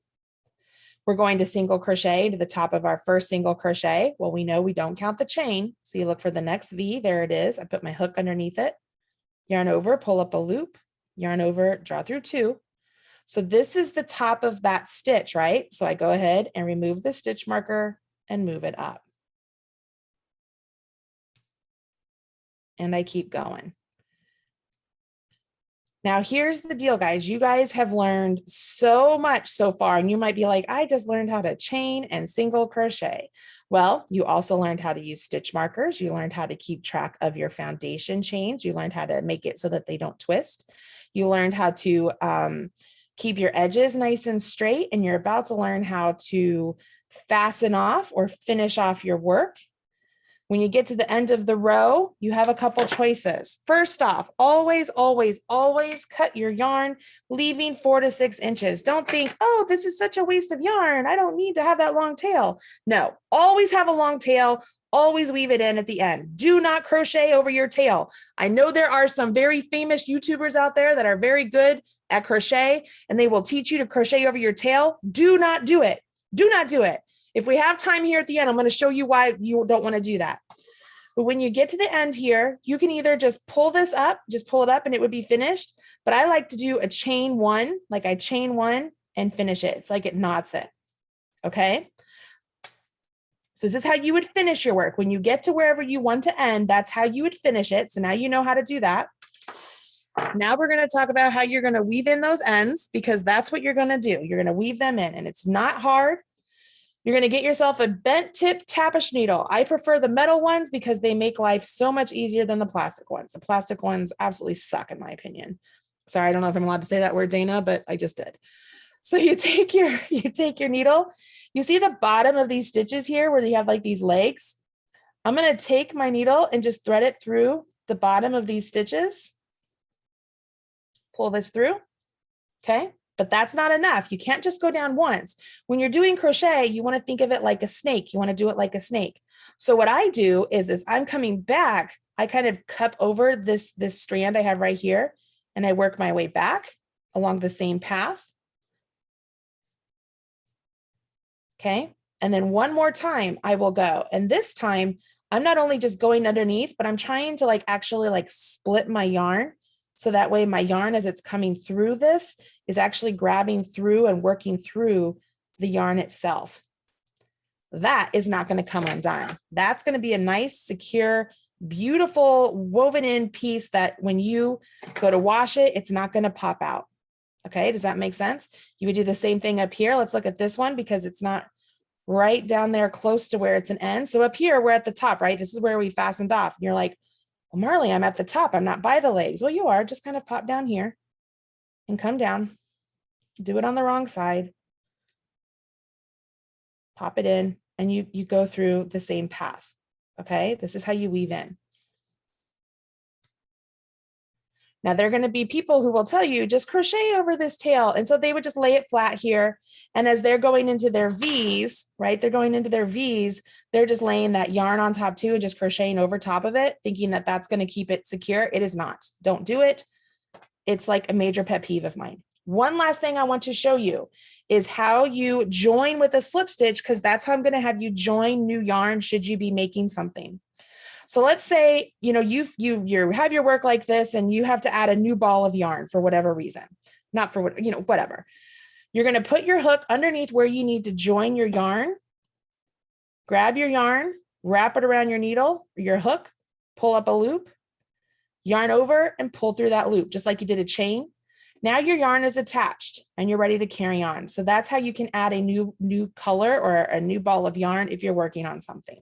we're going to single crochet to the top of our first single crochet. Well, we know we don't count the chain. So you look for the next V. There it is. I put my hook underneath it. Yarn over, pull up a loop, yarn over, draw through 2. So this is the top of that stitch, right? So I go ahead and remove the stitch marker and move it up. And I keep going. Now, here's the deal, guys. You guys have learned so much so far, and you might be like, I just learned how to chain and single crochet. Well, you also learned how to use stitch markers. You learned how to keep track of your foundation chains. You learned how to make it so that they don't twist. You learned how to keep your edges nice and straight, and you're about to learn how to fasten off or finish off your work. When you get to the end of the row, you have a couple choices. First off, always, always, always cut your yarn, leaving 4 to 6 inches. Don't think, oh, this is such a waste of yarn. I don't need to have that long tail. No, always have a long tail. Always weave it in at the end. Do not crochet over your tail. I know there are some very famous YouTubers out there that are very good at crochet, and they will teach you to crochet over your tail. Do not do it. Do not do it. If we have time here at the end, I'm going to show you why you don't want to do that. But when you get to the end here, you can either just pull this up, just pull it up and it would be finished. But I like to do a chain 1, like I chain 1 and finish it. It's like it knots it. Okay. So this is how you would finish your work. When you get to wherever you want to end, that's how you would finish it. So now you know how to do that. Now we're going to talk about how you're going to weave in those ends, because that's what you're going to do. You're going to weave them in, and it's not hard. You're going to get yourself a bent tip tapestry needle. I prefer the metal ones because they make life so much easier than the plastic ones. The plastic ones absolutely suck, in my opinion. Sorry, I don't know if I'm allowed to say that word, Dana, but I just did. So you take your needle. You see the bottom of these stitches here where you have like these legs? I'm going to take my needle and just thread it through the bottom of these stitches. Pull this through. Okay. But that's not enough. You can't just go down once. When you're doing crochet, you want to think of it like a snake. You want to do it like a snake. So what I do is I'm coming back, I kind of cup over this strand I have right here, and I work my way back along the same path. Okay. And then one more time I will go. And this time I'm not only just going underneath, but I'm trying to actually split my yarn. So that way my yarn, as it's coming through this, is actually grabbing through and working through the yarn itself. That is not going to come undone. That's going to be a nice, secure, beautiful woven in piece that when you go to wash it, it's not going to pop out. Okay, does that make sense? You would do the same thing up here. Let's look at this one because it's not right down there close to where it's an end. So up here, we're at the top, right? This is where we fastened off. And you're like, well, Marley, I'm at the top. I'm not by the legs. Well, you are. Just kind of pop down here and come down. Do it on the wrong side. Pop it in, and you go through the same path. Okay, this is how you weave in. Now, there are going to be people who will tell you just crochet over this tail. And so they would just lay it flat here. And as they're going into their V's, right, they're going into their V's, they're just laying that yarn on top too and just crocheting over top of it, thinking that that's going to keep it secure. It is not. Don't do it. It's like a major pet peeve of mine. One last thing I want to show you is how you join with a slip stitch, because that's how I'm going to have you join new yarn should you be making something. So let's say, you have your work like this and you have to add a new ball of yarn for whatever reason, not for what, whatever. You're going to put your hook underneath where you need to join your yarn, grab your yarn, wrap it around your needle, your hook, pull up a loop, yarn over and pull through that loop, just like you did a chain. Now your yarn is attached and you're ready to carry on. So that's how you can add a new color or a new ball of yarn if you're working on something.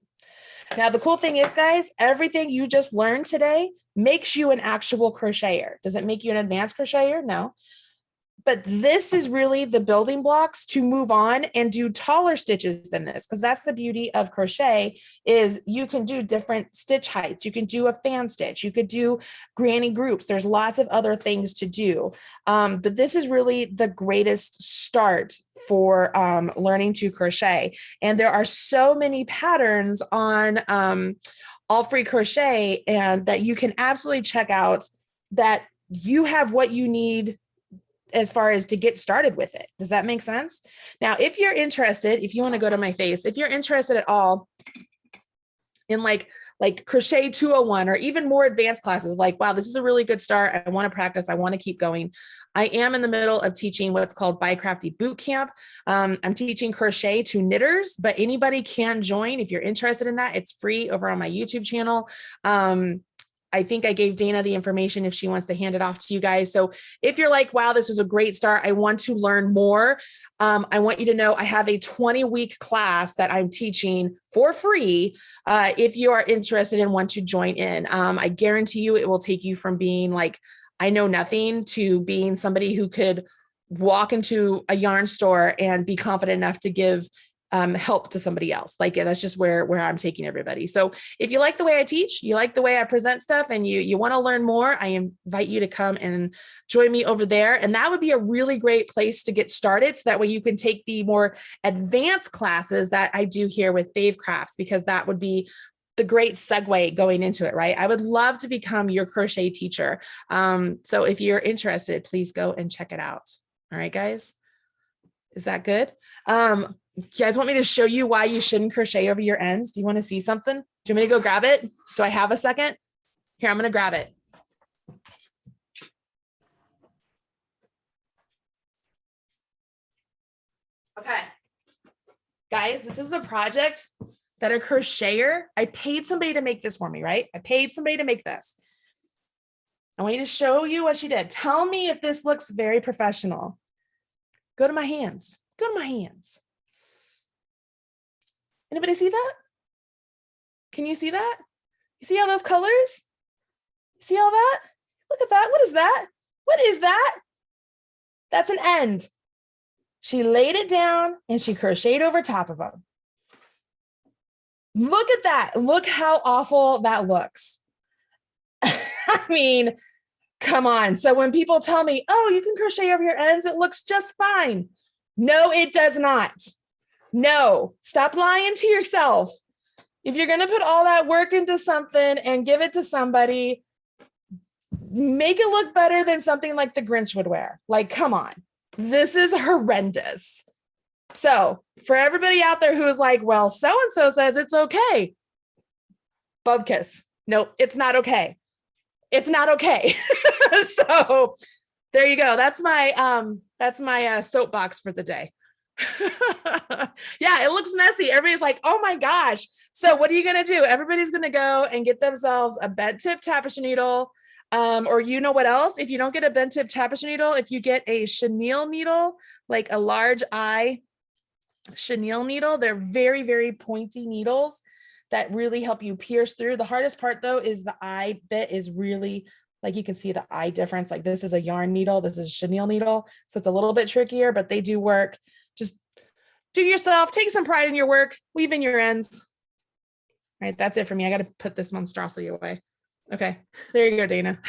Now, the cool thing is, guys, everything you just learned today makes you an actual crocheter. Does it make you an advanced crocheter? No. But this is really the building blocks to move on and do taller stitches than this, because that's the beauty of crochet is you can do different stitch heights. You can do a fan stitch. You could do granny groups. There's lots of other things to do. But this is really the greatest start for learning to crochet. And there are so many patterns on AllFreeCrochet and that you can absolutely check out that you have what you need as far as to get started with it. Does that make sense? Now, if you're interested, if you want to go to my face, if you're interested at all in like Crochet 201 or even more advanced classes, like, wow, this is a really good start. I want to practice. I want to keep going. I am in the middle of teaching what's called By Crafty Boot Camp. I'm teaching crochet to knitters, but anybody can join if you're interested in that. It's free over on my YouTube channel. I think I gave Dana the information if she wants to hand it off to you guys. So if you're like, wow, this was a great start, I want to learn more. I want you to know I have a 20-week class that I'm teaching for free. If you are interested and want to join in, I guarantee you it will take you from being like, I know nothing to being somebody who could walk into a yarn store and be confident enough to give help to somebody else. Like, that's just where I'm taking everybody. So if you like the way I teach, you like the way I present stuff, and you want to learn more, I invite you to come and join me over there. And that would be a really great place to get started. So that way you can take the more advanced classes that I do here with Fave Crafts, because that would be the great segue going into it, right? I would love to become your crochet teacher. So if you're interested, please go and check it out. All right, guys. Is that good? You guys want me to show you why you shouldn't crochet over your ends? Do you want to see something? Do you want me to go grab it? Do I have a second? Here, I'm going to grab it. Okay. Guys, this is a project that a crocheter, I paid somebody to make this for me, right? I paid somebody to make this. I want you to show you what she did. Tell me if this looks very professional. Go to my hands. Go to my hands. Anybody see that? Can you see that? You see all those colors? See all that? Look at that. What is that? What is that? That's an end. She laid it down and she crocheted over top of them. Look at that. Look how awful that looks. I mean, come on. So when people tell me, oh, you can crochet over your ends, it looks just fine. No, it does not. No, stop lying to yourself. If you're going to put all that work into something and give it to somebody, make it look better than something like the Grinch would wear. Like, come on. This is horrendous. So for everybody out there who is like, well, so-and-so says it's okay. Bubkiss. Nope, it's not okay. It's not okay. So there you go. That's my soapbox for the day. Yeah, it looks messy. Everybody's like, oh my gosh. So what are you going to do? Everybody's going to go and get themselves a bent tip tapestry needle. Or you know what else? If you don't get a bent tip tapestry needle, if you get a chenille needle, like a large eye chenille needle, they're very, very pointy needles that really help you pierce through. The hardest part though is the eye bit is really, like you can see the eye difference. Like this is a yarn needle, this is a chenille needle. So it's a little bit trickier, but they do work. Just do yourself, take some pride in your work, weave in your ends. All right, that's it for me. I got to put this monstrosity away. Okay, there you go, Dana.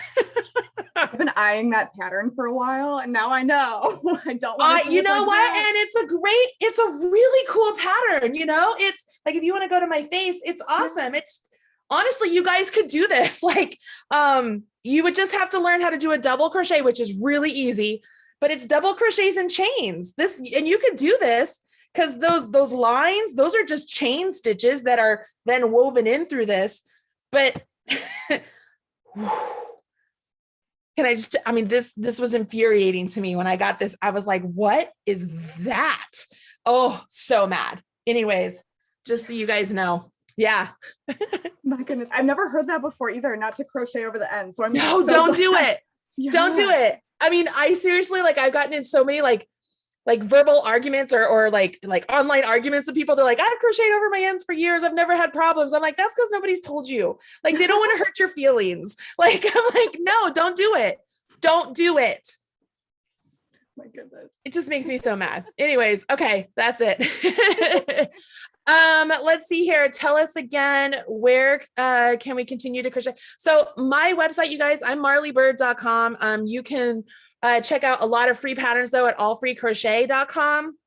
I've been eyeing that pattern for a while, and now I know. I don't want to. You know what? And it's a really cool pattern. You know, it's like if you want to go to my face, it's awesome. It's honestly, you guys could do this. Like, you would just have to learn how to do a double crochet, which is really easy. But it's double crochets and chains. And you could do this because those lines, those are just chain stitches that are then woven in through this. But this was infuriating to me when I got this. I was like, what is that? Oh, so mad. Anyways, just so you guys know. Yeah. My goodness. I've never heard that before either, not to crochet over the end. So I'm don't do it. Don't do it. I mean, I seriously, like, I've gotten in so many like verbal arguments or like online arguments with people. They're like, I've crocheted over my ends for years. I've never had problems. I'm like, that's because nobody's told you. Like, they don't want to hurt your feelings. Like, I'm like, no, don't do it. Don't do it. My goodness. It just makes me so mad. Anyways, okay, that's it. Let's see here. Tell us again, where can we continue to crochet? So my website, you guys, I'm marleybird.com. You can check out a lot of free patterns though at allfreecrochet.com.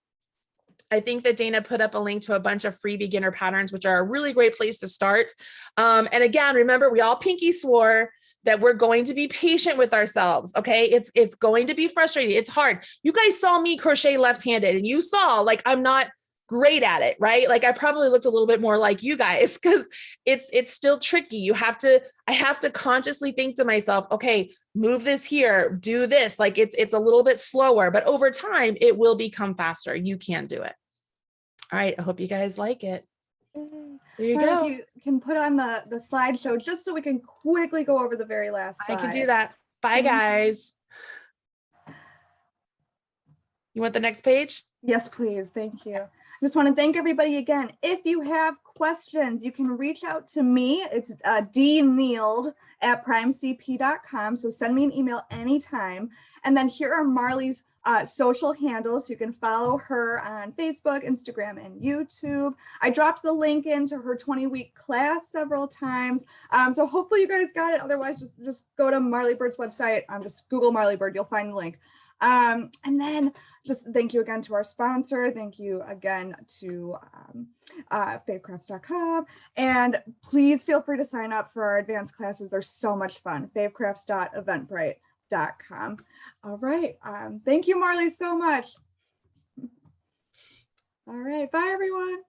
I think that Dana put up a link to a bunch of free beginner patterns, which are a really great place to start. And again, remember, we all pinky swore that we're going to be patient with ourselves. Okay. It's going to be frustrating. It's hard. You guys saw me crochet left-handed and you saw like, I'm not great at it, right? Like I probably looked a little bit more like you guys because it's still tricky. I have to consciously think to myself, okay, move this here, do this. Like it's a little bit slower, but over time it will become faster. You can do it. All right. I hope you guys like it. There you go. You can put on the slideshow just so we can quickly go over the very last slide. I can do that. Bye, guys. You want the next page? Yes, please. Thank you. I just want to thank everybody again. If you have questions, you can reach out to me. It's dneald@primecp.com. So send me an email anytime. And then here are Marley's social handles. You can follow her on Facebook, Instagram, and YouTube. I dropped the link into her 20-week class several times. So hopefully you guys got it. Otherwise, just go to Marley Bird's website. Just Google Marley Bird. You'll find the link. And then just thank you again to our sponsor. Thank you again to favecrafts.com. And please feel free to sign up for our advanced classes. They're so much fun. favecrafts.eventbrite.com. All right. Thank you, Marley, so much. All right. Bye, everyone.